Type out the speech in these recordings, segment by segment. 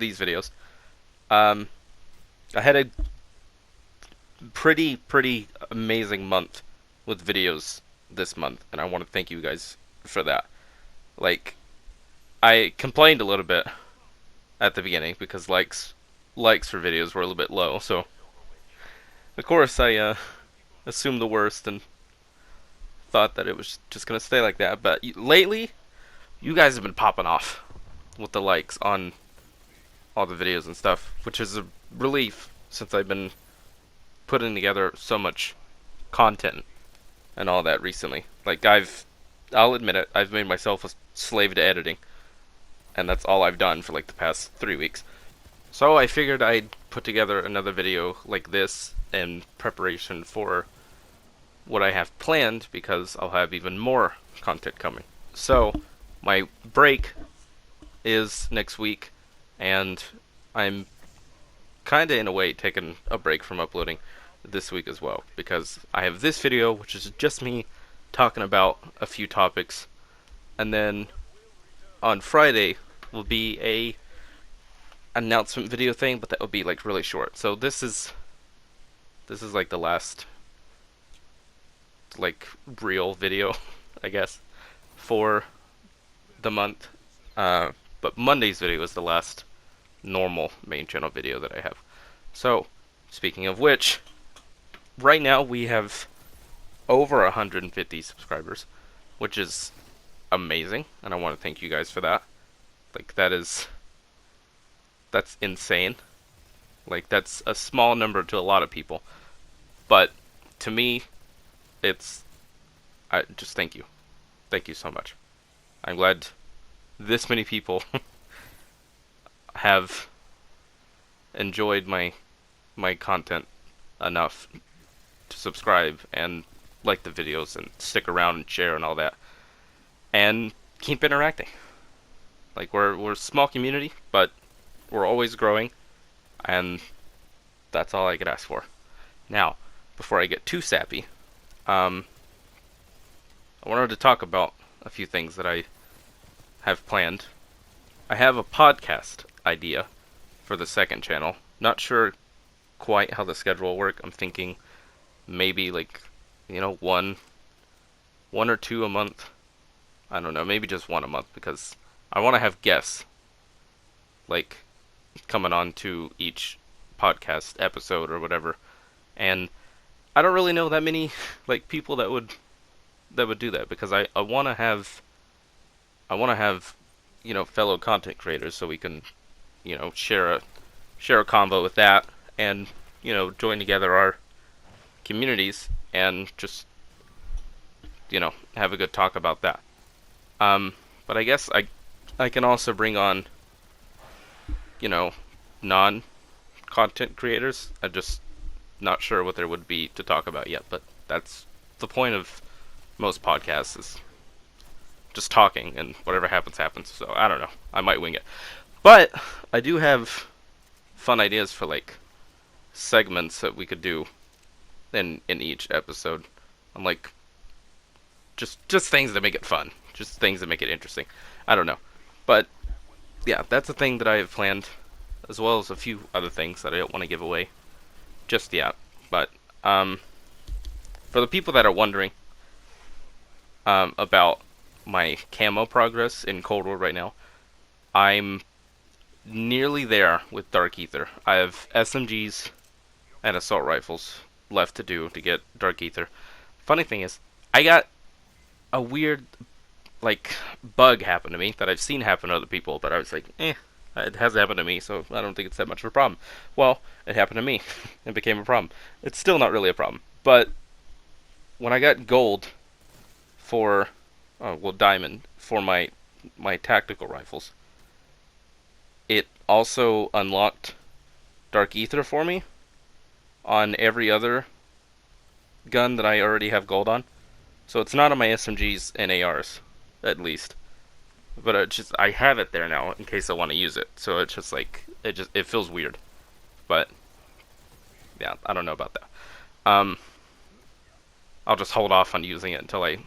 these videos. I had a pretty amazing month with videos this month, and I want to thank you guys for that. Like, I complained a little bit at the beginning because likes for videos were a little bit low, so of course I assumed the worst and thought that it was just gonna stay like that. But lately, you guys have been popping off with the likes on all the videos and stuff, which is a relief since I've been putting together so much content and all that recently. Like, I'll admit it, I've made myself a slave to editing, and that's all I've done for like the past 3 weeks. So I figured I'd put together another video like this in preparation for what I have planned, because I'll have even more content coming. So my break is next week, and I'm kinda in a way taking a break from uploading this week as well, because I have this video which is just me talking about a few topics, and then on Friday will be a announcement video thing, but that will be like really short. So this is like the last like real video, I guess, for the month. But Monday's video is the last normal main channel video that I have. So, speaking of which, right now we have over 150 subscribers, which is amazing, and I want to thank you guys for that. Like, that's insane. Like, that's a small number to a lot of people, but to me, I just thank you. Thank you so much. I'm glad this many people have enjoyed my content enough to subscribe and like the videos and stick around and share and all that, and keep interacting. Like, we're a small community, but we're always growing, and that's all I could ask for. Now, before I get too sappy, I wanted to talk about a few things that I have planned. I have a podcast idea for the second channel. Not sure quite how the schedule will work. I'm thinking maybe like, one or two a month. I don't know, maybe just one a month, because I want to have guests like coming on to each podcast episode or whatever. And I don't really know that many like people that would do that, because I want to have fellow content creators, so we can share a convo with that, and join together our communities and just have a good talk about that. But I guess I can also bring on non-content creators. I'm just not sure what there would be to talk about yet, but that's the point of most podcasts, is just talking, and whatever happens happens. So I don't know, I might wing it, but I do have fun ideas for like segments that we could do in each episode. I'm like just things that make it fun, just things that make it interesting. I don't know, but yeah, that's a thing that I have planned, as well as a few other things that I don't want to give away just yet. But for the people that are wondering about my camo progress in Cold War right now, I'm nearly there with Dark Ether. I have SMGs and assault rifles left to do to get Dark Ether. Funny thing is, I got a weird like bug happen to me that I've seen happen to other people, but I was like, it hasn't happened to me, so I don't think it's that much of a problem. Well, it happened to me. It became a problem. It's still not really a problem, but when I got gold for diamond for my tactical rifles, it also unlocked Dark Ether for me on every other gun that I already have gold on. So it's not on my SMGs and ARs, at least. But I have it there now in case I want to use it. So it's just like, it feels weird. But yeah, I don't know about that. I'll just hold off on using it until I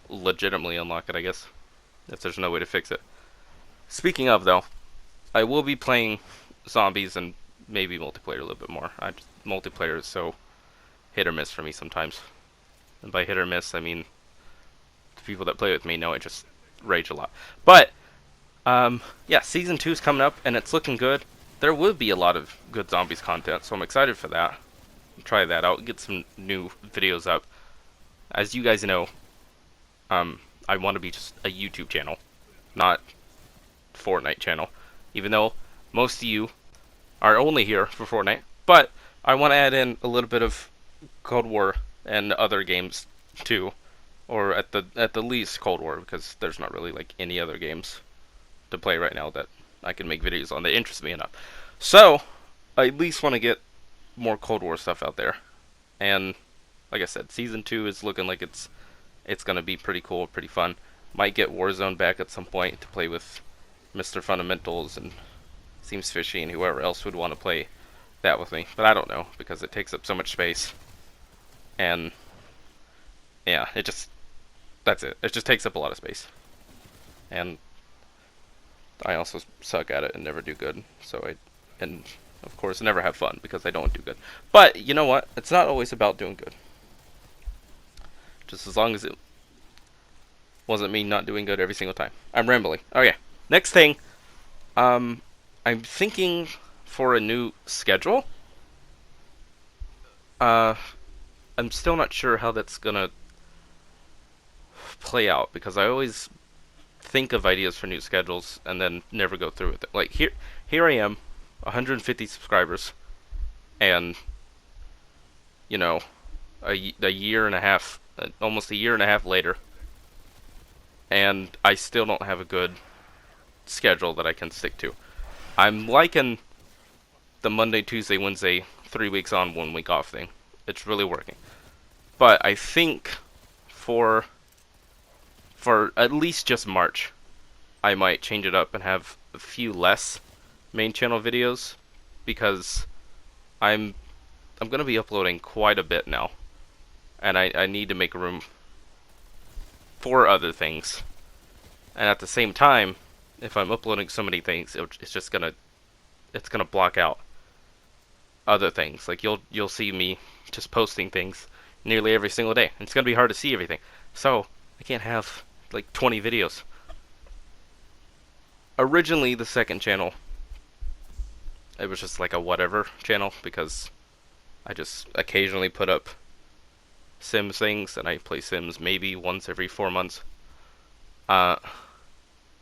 legitimately unlock it, I guess, if there's no way to fix it. Speaking of, though, I will be playing zombies and maybe multiplayer a little bit more. Multiplayer is so hit or miss for me sometimes. And by hit or miss, I mean the people that play with me know I just rage a lot. But yeah, season 2 is coming up and it's looking good. There will be a lot of good zombies content, so I'm excited for that. Try that out, get some new videos up. As you guys know, I want to be just a YouTube channel, not Fortnite channel. Even though most of you are only here for Fortnite, but I want to add in a little bit of Cold War and other games too, or at the least Cold War, because there's not really like any other games to play right now that I can make videos on that interest me enough. So I at least want to get more Cold War stuff out there. And like I said, season 2 is looking like it's gonna be pretty cool, pretty fun. Might get Warzone back at some point to play with Mr. Fundamentals and Seems Fishy and whoever else would want to play that with me. But I don't know, because it takes up so much space. And yeah, that's it. It just takes up a lot of space. And I also suck at it and never do good. And of course never have fun because I don't do good. But you know what? It's not always about doing good. Just as long as it wasn't me not doing good every single time. I'm rambling. Okay. Next thing, I'm thinking for a new schedule. I'm still not sure how that's gonna play out because I always think of ideas for new schedules and then never go through with it. Like here I am, 150 subscribers, and you know, a year and a half, almost a year and a half later, and I still don't have a good schedule that I can stick to. I'm liking the Monday, Tuesday, Wednesday, 3 weeks on, 1 week off thing. It's really working. But I think for at least just March, I might change it up and have a few less main channel videos because I'm gonna be uploading quite a bit now, and I need to make room for other things. And at the same time, if I'm uploading so many things, it's gonna block out other things. Like you'll see me just posting things nearly every single day. It's gonna be hard to see everything. So I can't have like 20 videos. Originally, the second channel, it was just like a whatever channel because I just occasionally put up Sims things, and I play Sims maybe once every 4 months.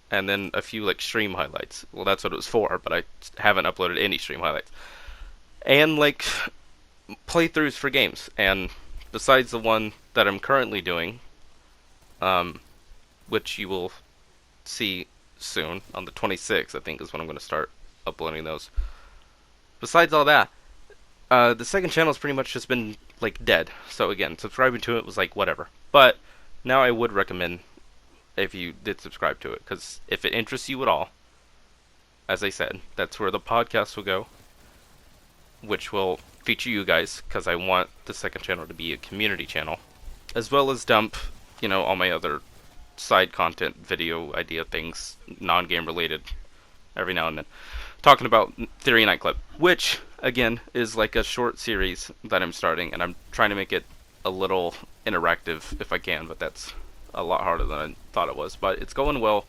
And then a few like stream highlights. Well, that's what it was for, but I haven't uploaded any stream highlights. And like playthroughs for games. And besides the one that I'm currently doing, which you will see soon on the 26th, I think is when I'm going to start uploading those. Besides all that, the second channel has pretty much just been like dead. So again, subscribing to it was like whatever. But now I would recommend if you did subscribe to it, because if it interests you at all, as I said, that's where the podcast will go, which will feature you guys, because I want the second channel to be a community channel, as well as dump, all my other side content, video idea things, non-game related, every now and then. Talking about Theory Nightclub, which, again, is like a short series that I'm starting, and I'm trying to make it a little interactive if I can, but that's a lot harder than I thought it was, but it's going well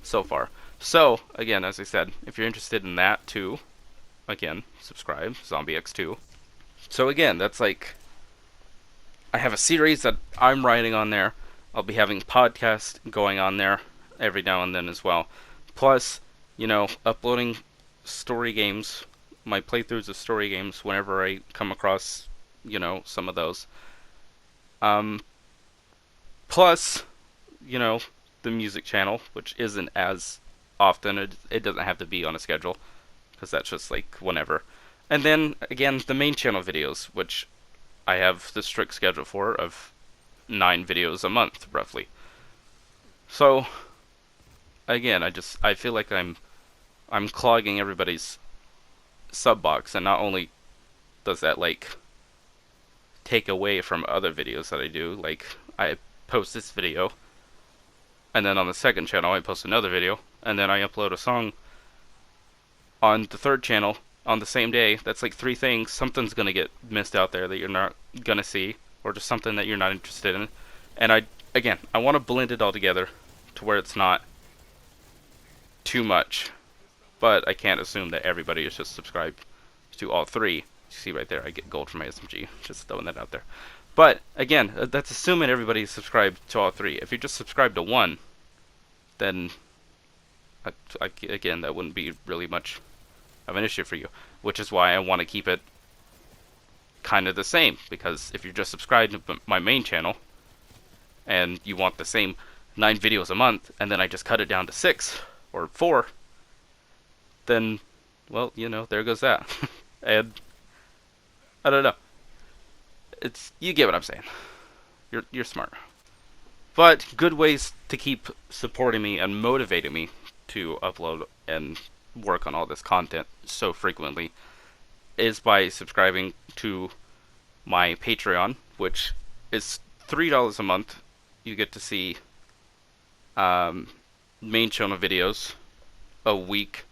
so far. So, again, as I said, if you're interested in that too, again, subscribe, Zombie X2. So again, that's like, I have a series that I'm writing on there. I'll be having podcasts going on there every now and then as well. Plus, uploading story games, my playthroughs of story games whenever I come across, some of those. Plus, the music channel, which isn't as often. It doesn't have to be on a schedule, because that's just like whenever. And then, again, the main channel videos, which I have the strict schedule for of 9 videos a month, roughly. So, again, I feel like I'm clogging everybody's sub box, and not only does that, like, take away from other videos that I do, like, I post this video, and then on the second channel I post another video, and then I upload a song on the third channel on the same day, that's like 3 things. Something's gonna get missed out there that you're not gonna see, or just something that you're not interested in. And I want to blend it all together to where it's not too much, but I can't assume that everybody is just subscribed to all 3. You see right there, I get gold from my SMG, just throwing that out there. But again, that's assuming everybody's subscribed to all 3. If you're just subscribed to 1, then again, that wouldn't be really much of an issue for you, which is why I want to keep it kind of the same, because if you're just subscribed to my main channel and you want the same 9 videos a month, and then I just cut it down to 6 or 4, then, well, you know, there goes that. And I don't know. You get what I'm saying. You're smart. But good ways to keep supporting me and motivating me to upload and work on all this content so frequently is by subscribing to my Patreon, which is $3 a month. You get to see main channel videos a week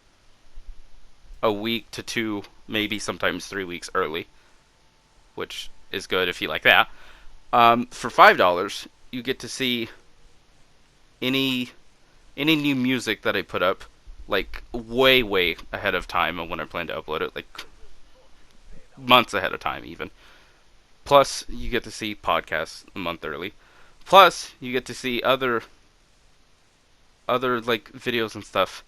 to 2, maybe sometimes 3 weeks early, which is good if you like that. For $5, you get to see any new music that I put up, like way ahead of time of when I plan to upload it, like months ahead of time even. Plus, you get to see podcasts a month early. Plus, you get to see other like videos and stuff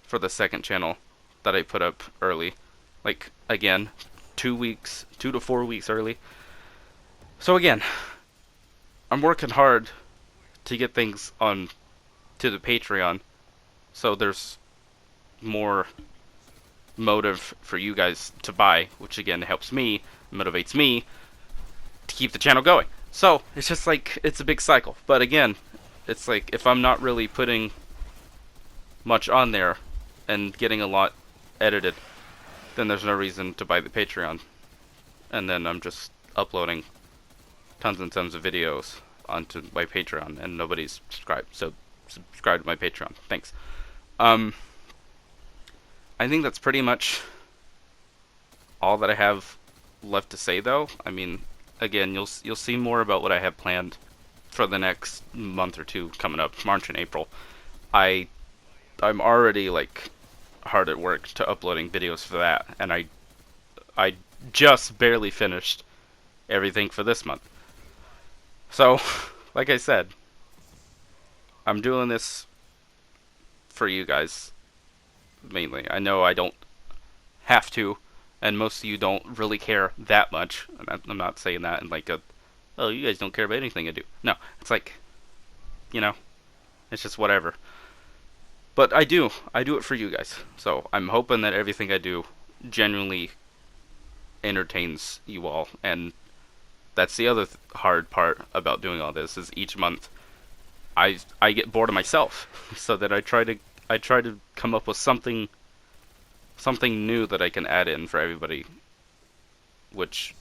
for the second channel that I put up early, like again 2 to 4 weeks early. So again, I'm working hard to get things on to the Patreon, so there's more motive for you guys to buy, which again helps me, motivates me to keep the channel going. So it's just like, it's a big cycle. But again, it's like, if I'm not really putting much on there and getting a lot edited, then there's no reason to buy the Patreon. And then I'm just uploading tons and tons of videos onto my Patreon and nobody's subscribed. So subscribe to my Patreon. Thanks. I think that's pretty much all that I have left to say, though. I mean, again, you'll see more about what I have planned for the next month or 2 coming up, March and April. I'm already like hard at work to uploading videos for that, and I just barely finished everything for this month. So, like I said, I'm doing this for you guys mainly. I know I don't have to, and most of you don't really care that much. I'm not saying that in like a, oh, you guys don't care about anything I do. No, it's like, you know, it's just whatever. But I do it for you guys. So I'm hoping that everything I do genuinely entertains you all. And that's the other hard part about doing all this, is each month I get bored of myself, so that I try to come up with something new that I can add in for everybody, which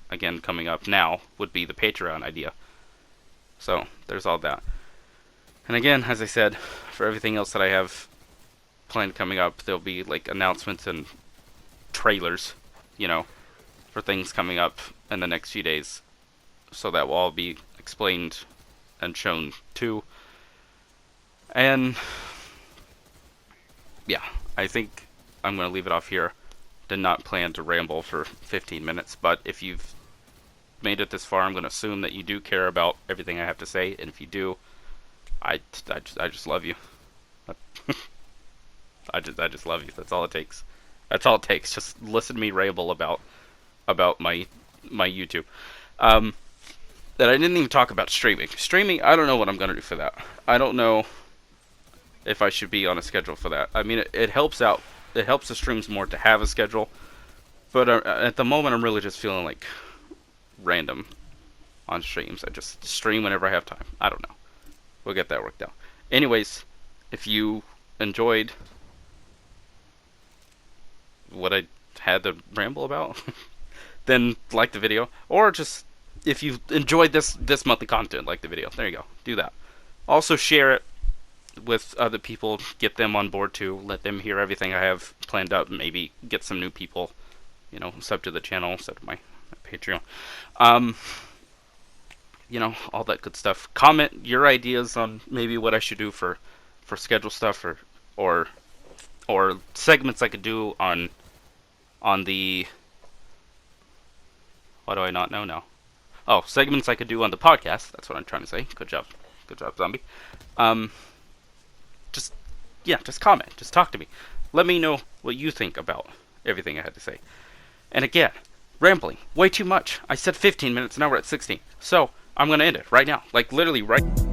again, coming up now would be the Patreon idea. So there's all that. And again, as I said, for everything else that I have planned coming up, there'll be like announcements and trailers, you know, for things coming up in the next few days. So that will all be explained and shown too. And yeah, I think I'm going to leave it off here. Did not plan to ramble for 15 minutes, but if you've made it this far, I'm going to assume that you do care about everything I have to say, and if you do, I just love you. I just love you. That's all it takes. That's all it takes. Just listen to me ramble about my YouTube. That I didn't even talk about streaming. Streaming, I don't know what I'm going to do for that. I don't know if I should be on a schedule for that. I mean, it helps out. It helps the streams more to have a schedule. But at the moment, I'm really just feeling like random on streams. I just stream whenever I have time. I don't know. We'll get that worked out. Anyways, if you enjoyed what I had to ramble about, then like the video. Or just, if you enjoyed this monthly content, like the video. There you go. Do that. Also share it. with other people, get them on board too, let them hear everything I have planned up, maybe get some new people, sub to the channel, sub to my Patreon. Um, all that good stuff. Comment your ideas on maybe what I should do for schedule stuff, or or segments I could do on the, what do I not know now? Oh, segments I could do on the podcast. That's what I'm trying to say. Good job, zombie. Um, just just comment, just talk to me. Let me know what you think about everything I had to say. And again, rambling way too much. I said 15 minutes, now we're at 16. So I'm gonna end it right now, like literally right.